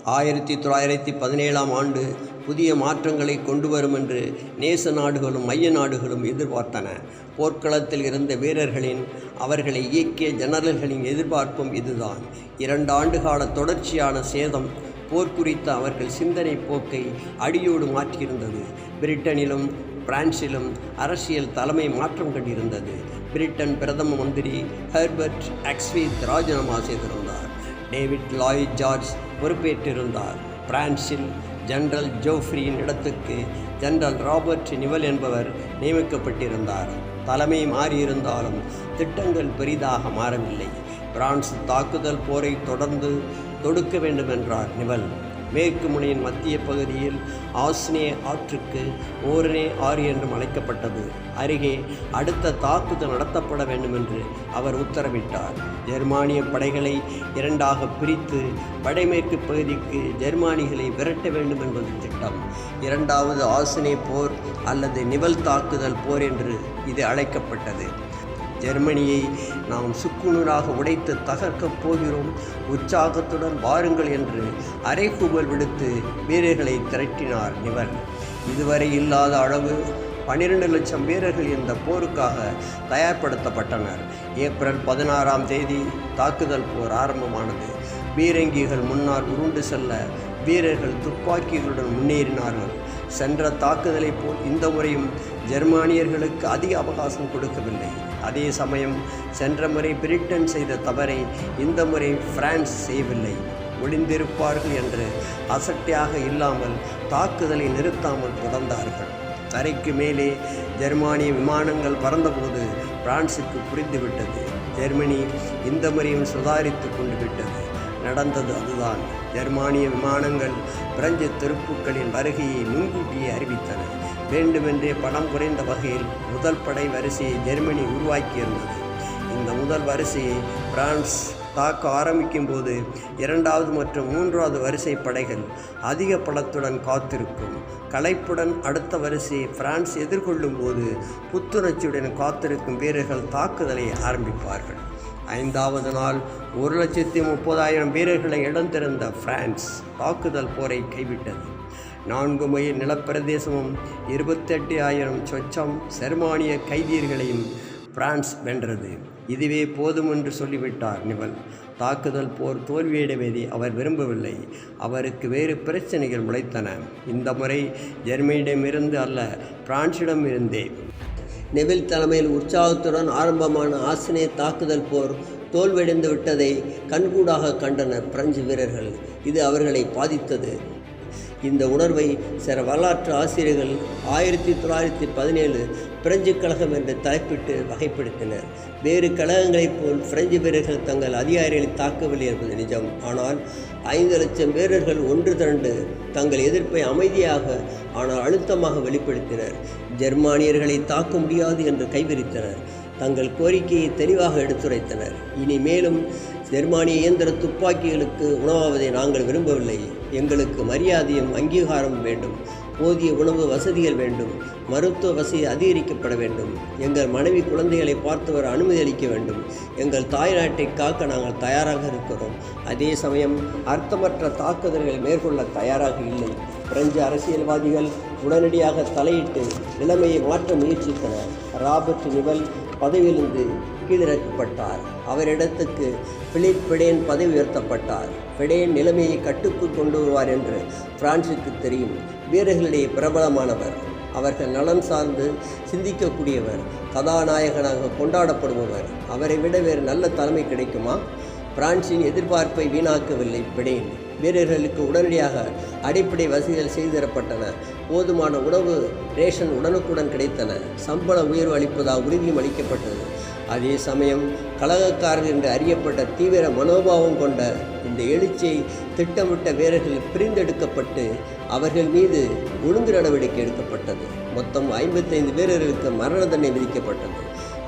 1917ஆம் ஆண்டு புதிய மாற்றங்களை கொண்டு வரும் என்று நேச நாடுகளும் மைய நாடுகளும் எதிர்பார்த்தன. போர்க்களத்தில் இருந்த வீரர்களின் அவர்களை இயக்கிய ஜெனரல்களின் எதிர்பார்ப்பும் இதுதான். 2 ஆண்டுகால தொடர்ச்சியான சேதம் போர் குறித்த அவர்கள் சிந்தனை போக்கை அடியோடு மாற்றியிருந்தது. பிரிட்டனிலும் பிரான்சிலும் அரசியல் தலைமை மாற்றம் கண்டிருந்தது. பிரிட்டன் பிரதம மந்திரி ஹெர்பர்ட் அக்ஸ்வீத் ராஜினாமா செய்திருந்தார். டேவிட் லாயிட் ஜார்ஜ் பொறுப்பேற்றிருந்தார். பிரான்சில் ஜெனரல் ஜோஃப்ரியின் இடத்துக்கு ஜெனரல் ராபர்ட் நிவல் என்பவர் நியமிக்கப்பட்டிருந்தார். தலைமை மாறியிருந்தாலும் திட்டங்கள் பெரிதாக மாறவில்லை. பிரான்ஸ் தாக்குதல் போரை தொடர்ந்து தொடுக்க வேண்டுமென்றார் நிவல். மேற்கு முனையின் மத்திய பகுதியில் ஆஸ்னே ஆற்றுக்கு ஓர்னே ஆறு என்றும் அழைக்கப்பட்டது அருகே அடுத்த தாக்குதல் நடத்தப்பட வேண்டுமென்று அவர் உத்தரவிட்டார். ஜெர்மானிய படைகளை 2ஆக பிரித்து வடமேற்கு பகுதிக்கு ஜெர்மானிகளை விரட்ட வேண்டும் என்பது திட்டம். 2வது ஆஸ்னே போர் அல்லது நிவல் தாக்குதல் போர் என்று இது அழைக்கப்பட்டது. ஜெர்மனியை நாம் சுக்குநூறாக உடைத்து தகர்க்கப் போகிறோம், உற்சாகத்துடன் வாருங்கள் என்று அறைகூவல் விடுத்து வீரர்களை திரட்டினார் நிவல். இதுவரை இல்லாத அளவு 12 லட்சம் வீரர்கள் இந்த போருக்காக தயார்படுத்தப்பட்டனர். ஏப்ரல் 16ஆம் தேதி தாக்குதல் போர் ஆரம்பமானது. பீரங்கிகள் முன்னால் உருண்டு செல்ல வீரர்கள் துப்பாக்கிகளுடன் முன்னேறினார்கள். சென்ற தாக்குதலை போல் இந்த முறையும் ஜெர்மானியர்களுக்கு அதிக அவகாசம் கொடுக்கவில்லை. அதே சமயம் சென்ற முறை பிரிட்டன் செய்த தவறை இந்த முறை பிரான்ஸ் செய்யவில்லை. ஒளிந்திருப்பார்கள் என்று அசட்டையாக இல்லாமல் தாக்குதலை நிறுத்தாமல் தொடர்ந்தார்கள். தரைக்கு மேலே ஜெர்மானிய விமானங்கள் பறந்தபோது பிரான்சுக்கு புரிந்துவிட்டது, ஜெர்மனி இந்த முறையும் சுதாரித்து கொண்டு விட்டது. நடந்தது அதுதான். ஜெர்மானிய விமானங்கள் பிரெஞ்சு துருப்புக்களின் வருகையை முன்கூட்டியே அறிவித்தன. வேண்டுமென்றே பணம் குறைந்த வகையில் முதல் படை வரிசையை ஜெர்மனி உருவாக்கியிருந்தது. இந்த முதல் வரிசையை பிரான்ஸ் தாக்க ஆரம்பிக்கும் போது 2வது மற்றும் 3வது வரிசை படைகள் அதிக பலத்துடன் காத்திருக்கும். களைப்புடன் அடுத்த வரிசையை பிரான்ஸ் எதிர்கொள்ளும் போது புத்துணர்ச்சியுடன் காத்திருக்கும் வீரர்கள் தாக்குதலை ஆரம்பிப்பார்கள். 5வது நாள் 1,30,000 வீரர்களை இழந்திருந்த பிரான்ஸ் தாக்குதல் போரை கைவிட்டது. 4 மைல் நிலப்பிரதேசமும் 28,000 சொச்சம் ஜெர்மானிய கைதியர்களையும் பிரான்ஸ் வென்றது. இதுவே போதும் என்று சொல்லிவிட்டார் நிவல். தாக்குதல் போர் தோல்வியடைவதை அவர் விரும்பவில்லை. அவருக்கு வேறு பிரச்சனைகள் முளைத்தன. இந்த முறை ஜெர்மனியிடமிருந்து அல்ல, பிரான்சிடம் இருந்தே. நெவில் தலைமையில் உற்சாகத்துடன் ஆரம்பமான ஆஸ்னே தாக்குதல் போர் தோல்வியடைந்து விட்டதை கண்கூடாக கண்டனர் பிரெஞ்சு வீரர்கள். இது அவர்களை பாதித்தது. இந்த உணர்வை சில வரலாற்று ஆசிரியர்கள் 1917 பிரெஞ்சு கழகம் என்று தலைப்பிட்டு வகைப்படுத்தினர். வேறு கழகங்களைப் போல் பிரெஞ்சு வீரர்கள் தங்கள் அதிகாரிகளை தாக்கவில்லை என்பது நிஜம். ஆனால் 5 லட்சம் வீரர்கள் ஒன்று திரண்டு தங்கள் எதிர்ப்பை அமைதியாக ஆனால் அழுத்தமாக வெளிப்படுத்தினர். ஜெர்மானியர்களை தாக்க முடியாது என்று கைவிரித்தனர். தங்கள் கோரிக்கையை தெளிவாக எடுத்துரைத்தனர். இனி மேலும் ஜெர்மானிய இயந்திர துப்பாக்கிகளுக்கு உணவாவதை நாங்கள் விரும்பவில்லை. எங்களுக்கு மரியாதையும் அங்கீகாரமும் வேண்டும். போதிய உணவு வசதிகள் வேண்டும். மருத்துவ வசதி அதிகரிக்கப்பட வேண்டும். எங்கள் மனைவி குழந்தைகளை பார்த்து வர அனுமதி அளிக்க வேண்டும். எங்கள் தாய்நாட்டை காக்க நாங்கள் தயாராக இருக்கிறோம். அதே சமயம் அர்த்தமற்ற தாக்குதல்களை மேற்கொள்ள தயாராக இல்லை. பிரெஞ்சு அரசியல்வாதிகள் உடனடியாக தலையிட்டு நிலைமையை மாற்ற முயற்சித்தனர். ராபர்ட் நிவல் பதவியிலிருந்து கீழிறக்கப்பட்டார். அவரிடத்துக்கு பிலிப் பெடேன் பதவி உயர்த்தப்பட்டார். பெடேன் நிலைமையை கட்டுக்குள் கொண்டு வருவார் என்று பிரான்சுக்கு தெரியும். வீரர்களிடையே பிரபலமானவர். அவர்கள் நலன் சார்ந்து சிந்திக்கக்கூடியவர். கதாநாயகனாக கொண்டாடப்படுபவர். அவரை விட வேறு நல்ல தலைமை கிடைக்குமா? பிரான்சின் எதிர்பார்ப்பை வீணாக்கவில்லை பெடேன். வீரர்களுக்கு உடனடியாக அடிப்படை வசதிகள் செய்து தரப்பட்டன. போதுமான உணவு ரேஷன் உடனுக்குடன் கிடைத்தன. சம்பள உயர்வு அளிப்பதாக உறுதியும் அளிக்கப்பட்டது. அதே சமயம் கலகக்காரர்கள் என்று அறியப்பட்ட தீவிர மனோபாவம் கொண்ட இந்த எழுச்சியை திட்டமிட்ட வீரர்கள் பிரிந்தெடுக்கப்பட்டு அவர்கள் மீது ஒழுங்கு நடவடிக்கை எடுக்கப்பட்டது. மொத்தம் 55 வீரர்களுக்கு மரண தண்டனை விதிக்கப்பட்டது.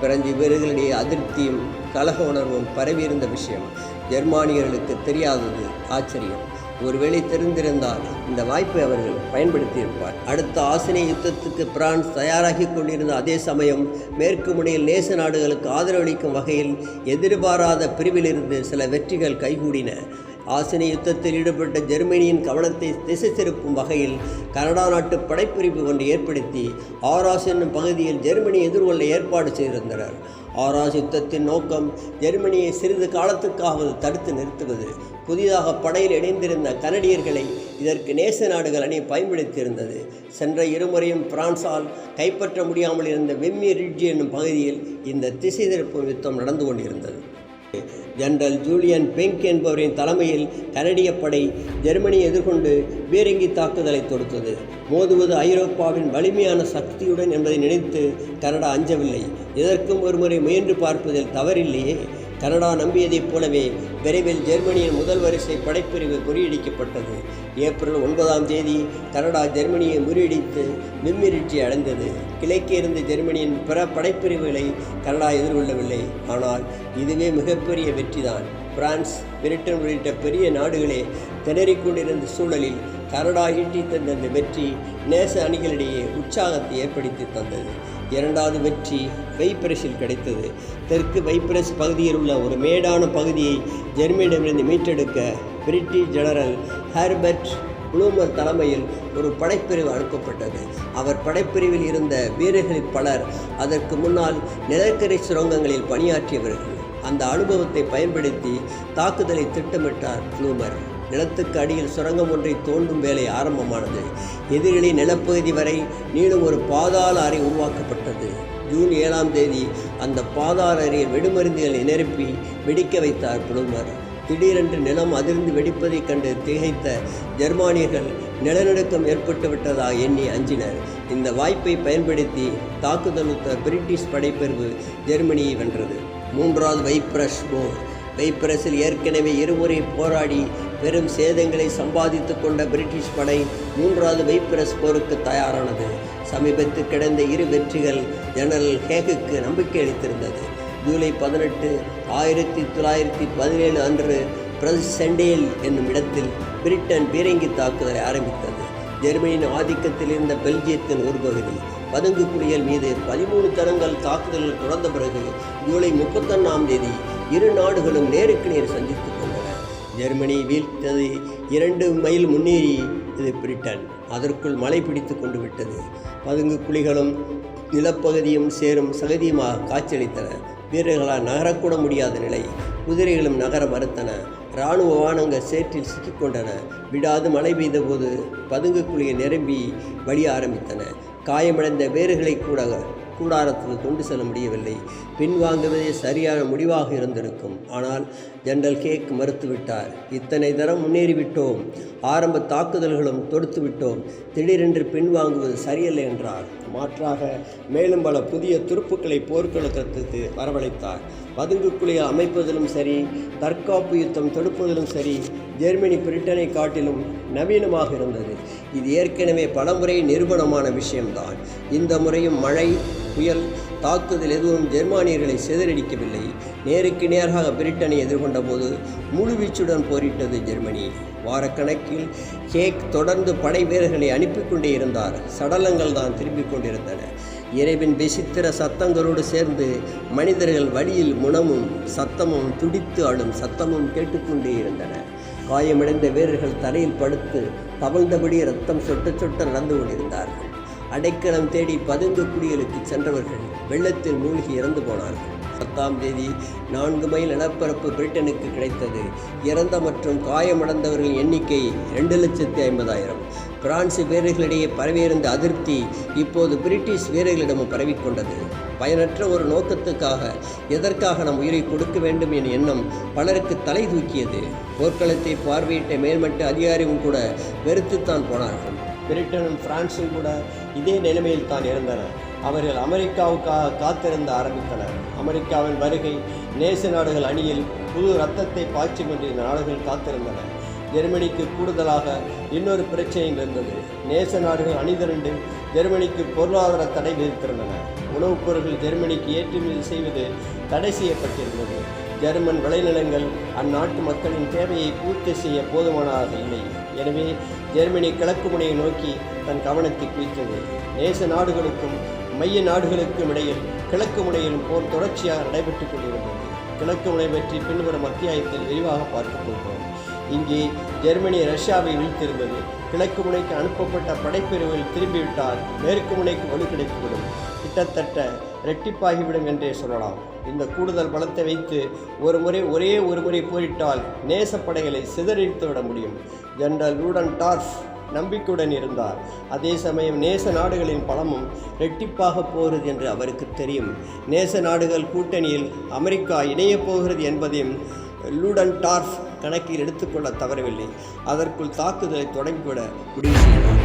பிரெஞ்சு வீரர்களிடையே அதிருப்தியும் கலக உணர்வும் பரவியிருந்த விஷயம் ஜெர்மானியர்களுக்கு தெரியாதது ஆச்சரியம். ஒருவேளை தெரிந்திருந்தால் இந்த வாய்ப்பை அவர்கள் பயன்படுத்தியிருப்பார். அடுத்த ஆஸ்னே யுத்தத்துக்கு பிரான்ஸ் தயாராகி கொண்டிருந்த அதே சமயம் மேற்கு முனையில் நேச நாடுகளுக்கு ஆதரவளிக்கும் வகையில் எதிர்பாராத பிரிவிலிருந்து சில வெற்றிகள் கைகூடின. ஆசினி யுத்தத்தில் ஈடுபட்ட ஜெர்மனியின் கவனத்தை திசை திருப்பும் வகையில் கனடா நாட்டு படைப்பிரிவு ஒன்று ஏற்படுத்தி ஆராஸ் என்னும் பகுதியில் ஜெர்மனியை எதிர்கொள்ள ஏற்பாடு செய்திருந்தனர். ஆராஸ் யுத்தத்தின் நோக்கம் ஜெர்மனியை சிறிது காலத்துக்காவது தடுத்து நிறுத்துவது. புதிதாக படையில் இணைந்திருந்த கனடியர்களை இதற்கு நேச நாடுகள் அணி பயன்படுத்தியிருந்தது. சென்ற இருமுறையும் பிரான்சால் கைப்பற்ற முடியாமல் இருந்த வெம்மி ரிட்ஜ் என்னும் பகுதியில் இந்த திசை திருப்பும் யுத்தம் நடந்து கொண்டிருந்தது. ஜெனரல் ஜூலியன் பெங்க் என்பவரின் தலைமையில் கனடிய படை ஜெர்மனியை எதிர்கொண்டு பீரங்கி தாக்குதலை தொடுத்தது. மோதுவது ஐரோப்பாவின் வலிமையான சக்தியுடன் என்பதை நினைத்து கனடா அஞ்சவில்லை. இதற்கும் ஒருமுறை முயன்று பார்ப்பதில் தவறில்லையே. கனடா நம்பியதைப் போலவே விரைவில் ஜெர்மனியின் முதல் வரிசை படைப்பிரிவு முறியடிக்கப்பட்டது. ஏப்ரல் 9 கனடா ஜெர்மனியை முறியடித்து வெம்மி ரிட்ஜை அடைந்தது. கிழக்கே இருந்த ஜெர்மனியின் பிற படைப்பிரிவுகளை கனடா எதிர்கொள்ளவில்லை. ஆனால் இதுவே மிகப்பெரிய வெற்றிதான். பிரான்ஸ், பிரிட்டன் உள்ளிட்ட பெரிய நாடுகளே திணறிக்கொண்டிருந்த சூழலில் கனடா ஈட்டி தந்த இந்த வெற்றி நேச அணிகளிடையே உற்சாகத்தை ஏற்படுத்தி தந்தது. இரண்டாவது வெற்றி வைப்ரஸில் கிடைத்தது. தெற்கு வைப்ரஸ் பகுதியில் உள்ள ஒரு மேடான பகுதியை ஜெர்மனியிடமிருந்து மீட்டெடுக்க பிரிட்டிஷ் ஜெனரல் ஹெர்பர்ட் ப்ளூமர் தலைமையில் ஒரு படைப்பிரிவு அனுப்பப்பட்டது. அவர் படைப்பிரிவில் இருந்த வீரர்களில் பலர் அதற்கு முன்னால் நிலக்கரி சுரங்கங்களில் பணியாற்றியவர்கள். அந்த அனுபவத்தை பயன்படுத்தி தாக்குதலை திட்டமிட்டார் ப்ளூமர். நிலத்துக்கு அடியில் சுரங்கம் ஒன்றை தோண்டும் வேலை ஆரம்பமானது. எதிரிகளின் நிலப்பகுதி வரை நீளும் ஒரு பாதாள அறை உருவாக்கப்பட்டது. ஜூன் 7 அந்த பாதாள அறையில் வெடிமருந்துகளை நிரப்பி வெடிக்க வைத்தார் ப்ளூமர். திடீரென்று நிலம் அதிர்ந்து வெடிப்பதைக் கண்டு திகைத்த ஜெர்மானியர்கள் நிலநடுக்கம் ஏற்பட்டு விட்டதாக எண்ணி அஞ்சினர். இந்த வாய்ப்பை பயன்படுத்தி தாக்குதலுத்த பிரிட்டிஷ் படைப்பிரிவு ஜெர்மனியை வென்றது. மூன்றாவது வைப்ரஸ் போர். வைப்ரஸில் ஏற்கனவே இருமுறை போராடி பெரும் சேதங்களை சம்பாதித்து கொண்ட பிரிட்டிஷ் படை மூன்றாவது வைப்ரஸ் போருக்கு தயாரானது. சமீபத்தில் கிடைந்த இரு வெற்றிகள் ஜெனரல் ஹேகுக்கு நம்பிக்கை அளித்திருந்தது. ஜூலை 18, 1917 அன்று பிரசெண்டேல் என்னும் இடத்தில் பிரிட்டன் பீரங்கி தாக்குதலை ஆரம்பித்தது. ஜெர்மனியின் ஆதிக்கத்தில் இருந்த பெல்ஜியத்தின் ஒரு பகுதி பதுங்கு குழிகள் மீது 13 தடங்கள் தாக்குதல்கள் தொடர்ந்த பிறகு ஜூலை 31 இரு நாடுகளும் நேருக்கு நேர் சந்தித்துக் கொண்டன. ஜெர்மனி வீழ்த்தது 2 மைல் முன்னேறி இது பிரிட்டன். அதற்குள் மழை பிடித்து கொண்டு விட்டது. பதுங்கு குழிகளும் நிலப்பகுதியும் சேரும் சகதியுமாக காட்சியளித்தன. வீரர்களால் நகரக்கூட முடியாத நிலை. குதிரைகளும் நகர மறுத்தன. இராணுவ வாகனங்கள் சேற்றில் சிக்கிக்கொண்டன. விடாது மழை பெய்தபோது பதுங்கு குழியை நிரம்பி வழிய ஆரம்பித்தன. காயமடைந்த வீரர்களை கூடாரத்துக்கு கொண்டு செல்ல முடியவில்லை. பின்வாங்குவதே சரியான முடிவாக இருந்திருக்கும். ஆனால் ஜெனரல் ஹேக் மறுத்துவிட்டார். இத்தனை தரம் முன்னேறிவிட்டோம், ஆரம்ப தாக்குதல்களும் தொடுத்து விட்டோம், திடீரென்று பின்வாங்குவது சரியல்ல என்றார். மாற்றாக மேலும் பல புதிய துருப்புக்களை போர்க்களத்திற்கு வரவழைத்தார். பதுங்கு குழியை அமைப்பதிலும் சரி, தற்காப்பு யுத்தம் தொடுப்பதிலும் சரி, ஜெர்மனி பிரிட்டனை காட்டிலும் நவீனமாக இருந்தது. இது ஏற்கனவே பலமுறை நிரூபணமான விஷயம்தான். இந்த முறையும் மழை, புயல், தாக்குதல் எதுவும் ஜெர்மானியர்களை சிதறடிக்கவில்லை. நேருக்கு நேராக பிரிட்டனை எதிர்கொண்ட போது முழுவீச்சுடன் போரிட்டது ஜெர்மனி. வாரக்கணக்கில் ஹேக் தொடர்ந்து படை வீரர்களை அனுப்பி கொண்டே இருந்தார். சடலங்கள் தான் திரும்பிக் கொண்டிருந்தன. இரவின் விசித்திர சத்தங்களோடு சேர்ந்து மனிதர்கள் வழியில் முனமும் சத்தமும் துடித்து ஆடும் சத்தமும் கேட்டுக்கொண்டே இருந்தன. காயமடைந்த வீரர்கள் தரையில் படுத்து தவழ்ந்தபடி ரத்தம் சொட்ட சொட்ட நடந்து கொண்டிருந்தார்கள். அடைக்கலம் தேடி பதுங்கு குடிகளுக்கு சென்றவர்கள் வெள்ளத்தில் மூழ்கி இறந்து போனார்கள். 10 4 மைல் நிலப்பரப்பு பிரிட்டனுக்கு கிடைத்தது. இறந்த மற்றும் காயமடைந்தவர்களின் எண்ணிக்கை 2,50,000. பிரான்சு வீரர்களிடையே பரவியிருந்த அதிருப்தி இப்போது பிரிட்டிஷ் வீரர்களிடமும் பரவிக்கொண்டது. பயனற்ற ஒரு நோக்கத்துக்காக எதற்காக நம் உயிரை கொடுக்க வேண்டும் என்ற எண்ணம் பலருக்கு தலை தூக்கியது. போர்க்களத்தை பார்வையிட்ட மேல்மட்ட அதிகாரியும் கூட வெறுத்துத்தான் போனார்கள். பிரிட்டனும் பிரான்சும் கூட இதே நிலைமையில் தான் இருந்தனர். அவர்கள் அமெரிக்காவுக்காக காத்திருந்த ஆரம்பித்தனர். அமெரிக்காவின் வருகை நேச நாடுகள் அணியில் புது இரத்தத்தை பாய்ச்சி கொண்டிருந்த நாடுகள் காத்திருந்தன. ஜெர்மனிக்கு கூடுதலாக இன்னொரு பிரச்சனையும் இருந்தது. நேச நாடுகள் அணிதிரண்டு ஜெர்மனிக்கு பொருளாதார தடை விதித்திருந்தன. உணவுப் பொருட்கள் ஜெர்மனிக்கு ஏற்றுமதி செய்வது தடை செய்யப்பட்டிருந்தது. ஜெர்மன் விளைநிலங்கள் அந்நாட்டு மக்களின் தேவையை பூர்த்தி செய்ய போதுமானதாக இல்லை. எனவே ஜெர்மனி கிழக்கு முனையை நோக்கி தன் கவனத்தை குவித்தது. நேச நாடுகளுக்கும் மைய நாடுகளுக்கும் இடையில் கிழக்கு முனையில் போர் தொடர்ச்சியாக நடைபெற்றுக் கொண்டிருந்தது. கிழக்கு முனை பற்றி பின்வரும் அத்தியாயத்தில் விரிவாக பார்க்க போகிறோம். இங்கே ஜெர்மனி ரஷ்யாவை வீழ்த்திருந்தது. கிழக்கு முனைக்கு அனுப்பப்பட்ட படைப்பிரிவுகள் திரும்பிவிட்டால் மேற்கு முனைக்கு வலு கிடைத்துவிடும், கிட்டத்தட்ட இரட்டிப்பாகிவிடும் என்றே சொல்லலாம். இந்த கூடுதல் பலத்தை வைத்து ஒரே ஒரு முறை போரிட்டால் நேச படைகளை சிதறடித்துவிட முடியும். ஜெனரல் லூடன்டார்ஃப் நம்பிக்கையுடன் இருந்தார். அதே சமயம் நேச நாடுகளின் பலமும் இரட்டிப்பாக போகிறது என்று அவருக்கு தெரியும். நேச நாடுகள் கூட்டணியில் அமெரிக்கா இணையப் போகிறது என்பதையும் லூடன்டார்ஃப் கணக்கில் எடுத்துக்கொள்ள தவறவில்லை. அதற்குள் தாக்குதலை தொடங்கிவிட முடிவு செய்தார்.